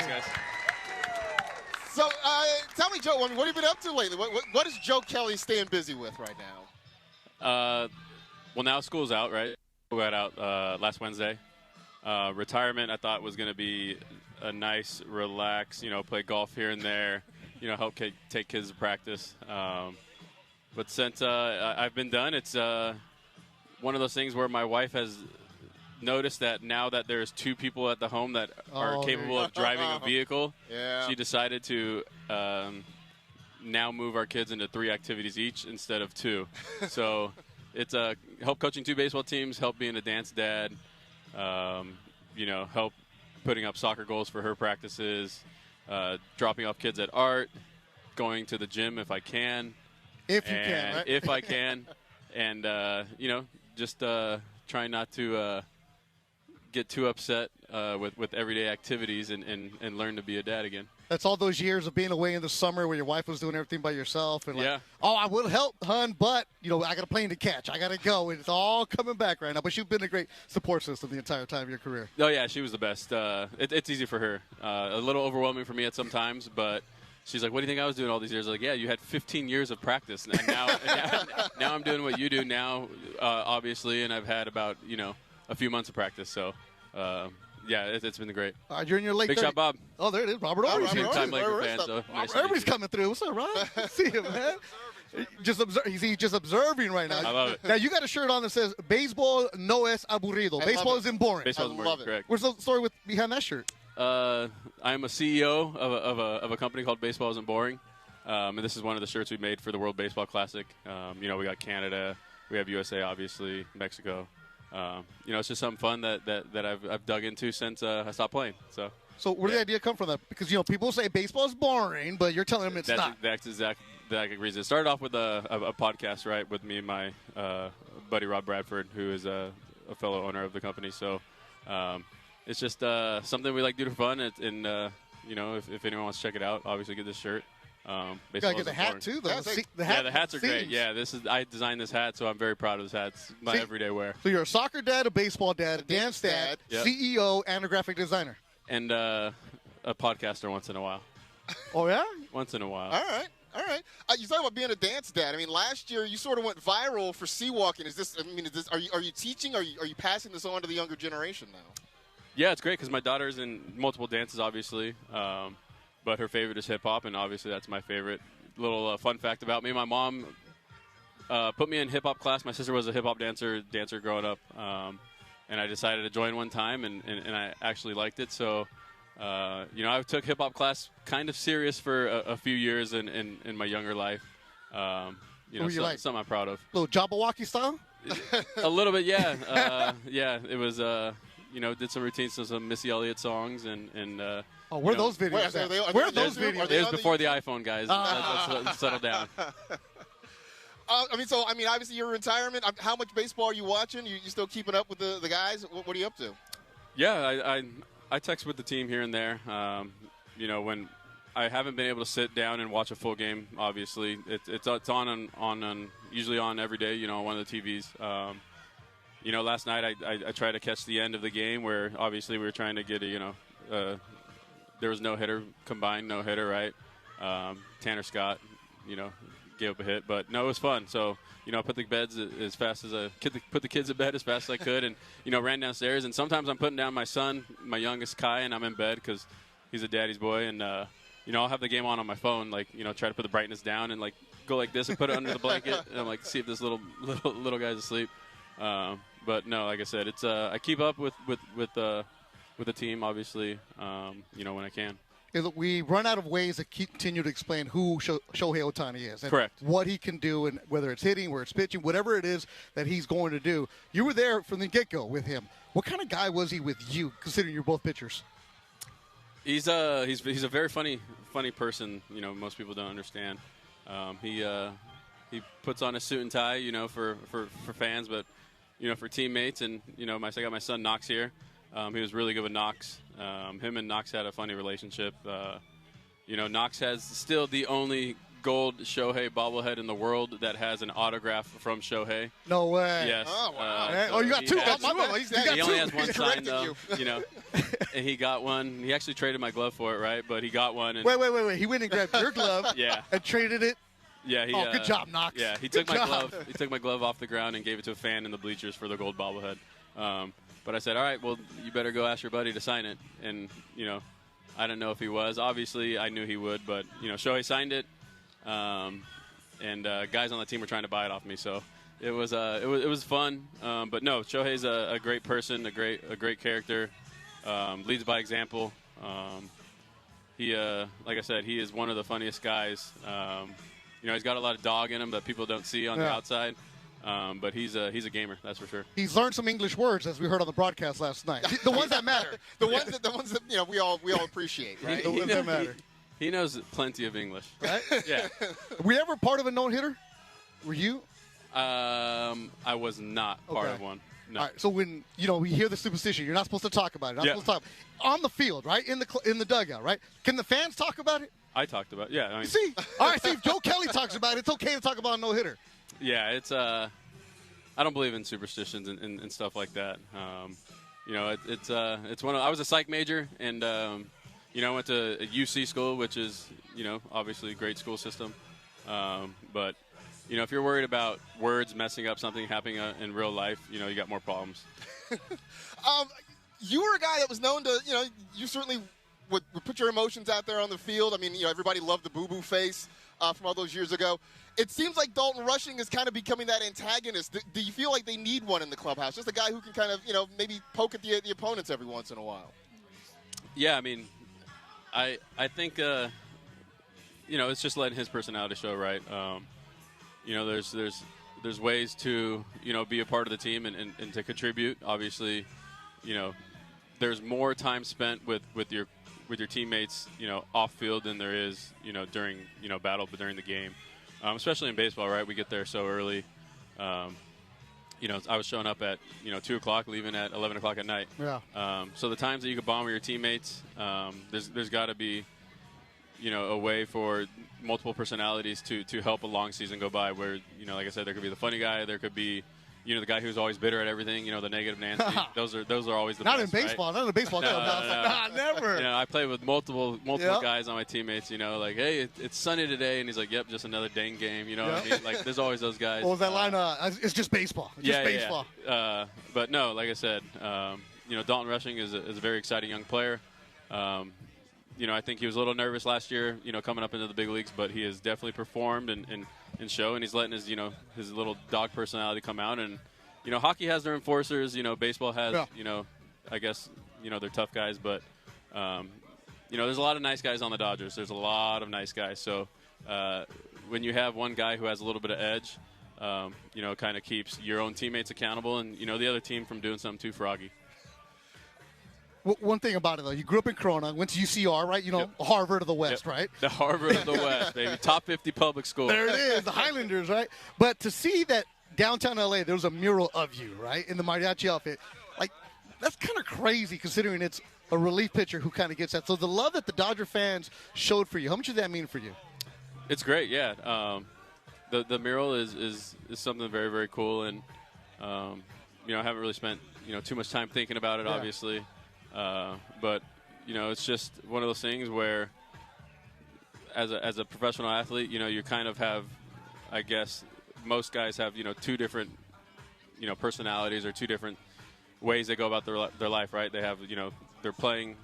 Thanks, guys. So, tell me, Joe, what have you been up to lately? What is Joe Kelly staying busy with right now? Well, now school's out, right? We got out last Wednesday. Retirement, I thought, was going to be a nice, relax, play golf here and there, help take kids to practice. But since I've been done, it's one of those things where my wife has noticed that now that there's 2 people at the home that are capable of driving a vehicle, she decided to now move our kids into 3 activities each instead of 2. So it's help coaching 2 baseball teams, help being a dance dad, help putting up soccer goals for her practices, dropping off kids at art, going to the gym if I can. If you can, right? If I can. And, just trying not to get too upset with everyday activities and learn to be a dad again. That's all those years of being away in the summer where your wife was doing everything by yourself. And yeah. Oh, I will help, hon, but, I got a plane to catch. I got to go. And it's all coming back right now. But you've been a great support system the entire time of your career. Oh, yeah, she was the best. It's easy for her. A little overwhelming for me at some times, but she's like, what do you think I was doing all these years? I'm like, yeah, you had 15 years of practice. And now I'm doing what you do now, obviously, and I've had about, a few months of practice. So, yeah, it's been great. You're in your late 30s. Big shot, Bob. Oh, there it is. Robert Ory. Big-time Laker fan. So nice Everybody's coming through. What's up, Rob? See you, man. He's just observing right now. I love it. Now, you got a shirt on that says, Baseball no es aburrido. Baseball isn't boring. Baseball isn't boring, correct. What's the story behind that shirt? I am a CEO of a company called Baseball Isn't Boring. And this is one of the shirts we made for the World Baseball Classic. We got Canada. We have USA, obviously, Mexico. It's just something fun that I've dug into since I stopped playing. So where did the idea come from? That because people say baseball is boring, but you're telling them it's not. That's exactly the reason. It started off with a podcast, right, with me and my buddy Rob Bradford, who is a fellow owner of the company. So it's just something we like to do for fun. And if anyone wants to check it out, obviously get this shirt. You gotta get the hat too, though. The hats are great. Yeah, I designed this hat, so I'm very proud of this hat. It's my everyday wear. So you're a soccer dad, a baseball dad, a dance dad, yep. CEO, and a graphic designer, and a podcaster once in a while. Oh yeah, once in a while. All right. You talk about being a dance dad. I mean, last year you sort of went viral for sea walking. Are you teaching? Are you passing this on to the younger generation now? Yeah, it's great because my daughter's in multiple dances, obviously. But her favorite is hip-hop, and obviously that's my favorite. Little fun fact about me, my mom put me in hip-hop class. My sister was a hip-hop dancer growing up, and I decided to join one time, and I actually liked it. So, I took hip-hop class kind of serious for a few years in my younger life. Something I'm proud of. Little Jabberwocky style? A little bit, yeah. It was, did some routines to some Missy Elliott songs, and where are those videos? Where are those videos? It was before the iPhone, guys. Let's settle down. Obviously you're in retirement. How much baseball are you watching? You still keeping up with the guys? What are you up to? Yeah, I text with the team here and there. When I haven't been able to sit down and watch a full game, obviously it's on usually on every day. On one of the TVs. Last night I tried to catch the end of the game where obviously we were trying to get there was no hitter, combined no hitter, right? Tanner Scott, gave up a hit, but no, it was fun. So, I put the beds as fast as put the kids to bed as fast as I could, and ran downstairs. And sometimes I'm putting down my son, my youngest Kai, and I'm in bed because he's a daddy's boy. And I'll have the game on my phone, try to put the brightness down and go like this and put it under the blanket, and I'm see if this little guy's asleep. But no, like I said, it's I keep up with the team, obviously, when I can. We run out of ways to continue to explain who Shohei Ohtani is. And correct. What he can do, and whether it's hitting, whether it's pitching, whatever it is that he's going to do. You were there from the get-go with him. What kind of guy was he with you, considering you're both pitchers? He's a very funny person. Most people don't understand. He puts on a suit and tie, for fans, but for teammates. And I got my son Knox here. He was really good with Knox. Him and Knox had a funny relationship. Knox has still the only gold Shohei bobblehead in the world that has an autograph from Shohei. No way. Yes. Oh, wow. Oh, you got two. He only has one He's sign, correcting though. You know, and he got one. He actually traded my glove for it, right? But he got one. And Wait. He went and grabbed your glove Yeah. and traded it. Yeah. Good job, Knox. Yeah, he Good took my job. glove. He took my glove off the ground and gave it to a fan in the bleachers for the gold bobblehead. But I said, all right, well, you better go ask your buddy to sign it. And you know, I didn't know if he was. Obviously, I knew he would, but you know, Shohei signed it. And guys on the team were trying to buy it off me, so it was fun. But no, Shohei's a great person, a great character. Leads by example. He, like I said, he is one of the funniest guys. You know, he's got a lot of dog in him that people don't see on the outside. But he's a gamer, that's for sure. He's learned some English words, as we heard on the broadcast last night. The ones that matter. the ones that you know we all appreciate, right? The ones that matter. He knows plenty of English. Right? Yeah. Were you ever part of a no-hitter? Were you? I was not part of one. No. All right, so when we hear the superstition, you're not supposed to talk about it. Not supposed to talk on the field, right? In the dugout, right? Can the fans talk about it? I talked about it. Yeah. I mean, See, all right. See, if Joe Kelly talks about it, it's okay to talk about a no-hitter. Yeah, it's I don't believe in superstitions and stuff like that. You know, it's one of, I was a psych major, and you know, I went to a UC school, which is, you know, obviously a great school system. But you know, if you're worried about words messing up something happening in real life, you know, you got more problems. You were a guy that was known to, you know, you certainly would put your emotions out there on the field. I mean, you know, everybody loved the boo-boo face from all those years ago. It seems like Dalton Rushing is kind of becoming that antagonist. Do you feel like they need one in the clubhouse? Just a guy who can kind of, you know, maybe poke at the opponents every once in a while. Yeah, I mean, I think, you know, it's just letting his personality show, right? You know, there's ways to, you know, be a part of the team and to contribute. Obviously, you know, there's more time spent with your teammates, you know, off field than there is, you know, during, you know, battle, but during the game. Especially in baseball, right? We get there so early. You know, I was showing up at, you know, 2 o'clock, leaving at 11 o'clock at night. Yeah. So the times that you can bond with your teammates, there's got to be, you know, a way for multiple personalities to help a long season go by. Where, you know, like I said, there could be the funny guy, there could be, you know, the guy who's always bitter at everything. You know, the negative Nancy. Those are always the not best. In baseball. Right? Not in baseball. No. Never. You know, I play with multiple guys on my teammates. You know, like, hey, it's sunny today, and he's like, yep, just another dang game. You know what I mean? Like, there's always those guys. What was that line? It's just baseball. Just baseball. Yeah. But no, like I said, you know, Dalton Rushing is a very exciting young player. You know, I think he was a little nervous last year, you know, coming up into the big leagues, but he has definitely performed and show, and he's letting his, you know, his little dog personality come out. And, you know, hockey has their enforcers, you know, baseball has, you know, I guess, you know, they're tough guys, but, you know, there's a lot of nice guys on the Dodgers. There's a lot of nice guys. So when you have one guy who has a little bit of edge, you know, it kind of keeps your own teammates accountable and, you know, the other team from doing something too froggy. One thing about it, though, you grew up in Corona, went to UCR, right? You know, Harvard of the West, right? The Harvard of the West, baby. Top 50 public school. There it is, the Highlanders, right? But to see that downtown L.A., there was a mural of you, right, in the mariachi outfit, like, that's kind of crazy considering it's a relief pitcher who kind of gets that. So the love that the Dodger fans showed for you, how much did that mean for you? It's great, yeah. The mural is something very, very cool, and, you know, I haven't really spent, you know, too much time thinking about it, obviously. But, you know, it's just one of those things where as a professional athlete, you know, you kind of have, I guess, most guys have, you know, two different, you know, personalities or two different ways they go about their life, right? They have, you know, their playing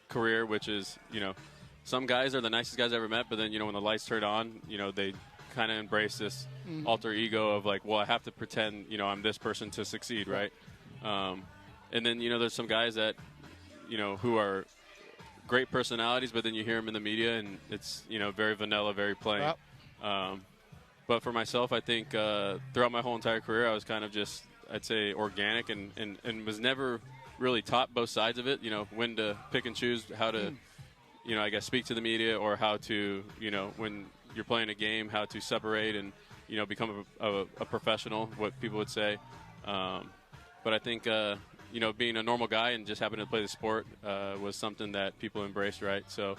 career, which is, you know, some guys are the nicest guys I ever met, but then, you know, when the lights turn on, you know, they kind of embrace this alter ego of like, well, I have to pretend, you know, I'm this person to succeed, right? And then, you know, there's some guys that, you know, who are great personalities, but then you hear them in the media and it's, you know, very vanilla, very plain. Yep. But for myself, I think throughout my whole entire career, I was kind of just, I'd say, organic and was never really taught both sides of it, you know, when to pick and choose, how to, you know, I guess speak to the media or how to, you know, when you're playing a game, how to separate and, you know, become a professional, what people would say. But I think, you know, being a normal guy and just happening to play the sport was something that people embraced, right? So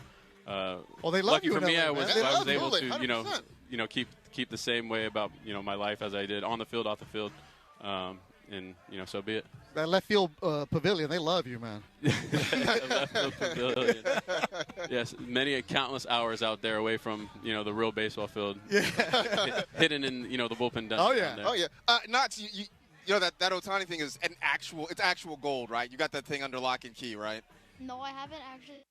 Well, they love lucky you for in me, LA, I was man. able to 100%. Keep the same way about my life as I did on the field, off the field, and so be it. That left field pavilion, they love you, man. Left field pavilion. Yes, many countless hours out there away from the real baseball field, hidden in the bullpen down. Oh yeah, oh yeah. That Ohtani thing is it's actual gold, right? You got that thing under lock and key, right? No, I haven't actually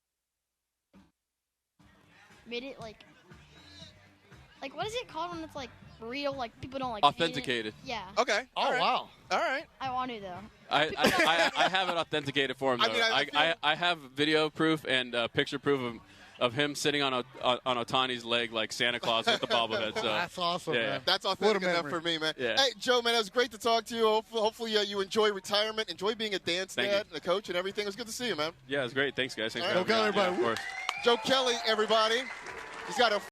made it like what is it called when it's like real, like people don't like authenticated. Yeah. Okay. Oh all right. wow. All right. I want to though. I have it authenticated for him. Though. I have video proof and picture proof of him sitting on Ohtani's leg like Santa Claus with the bobblehead. So That's awesome, man. That's authentic enough for me, man. Yeah. Hey, Joe, man, it was great to talk to you. Hopefully you enjoy retirement, enjoy being a dance dad and a coach and everything. It was good to see you, man. Yeah, it was great. Thanks, guys. Thanks All for right. having me. Go, everybody. Yeah, of course. Joe Kelly, everybody. He's got a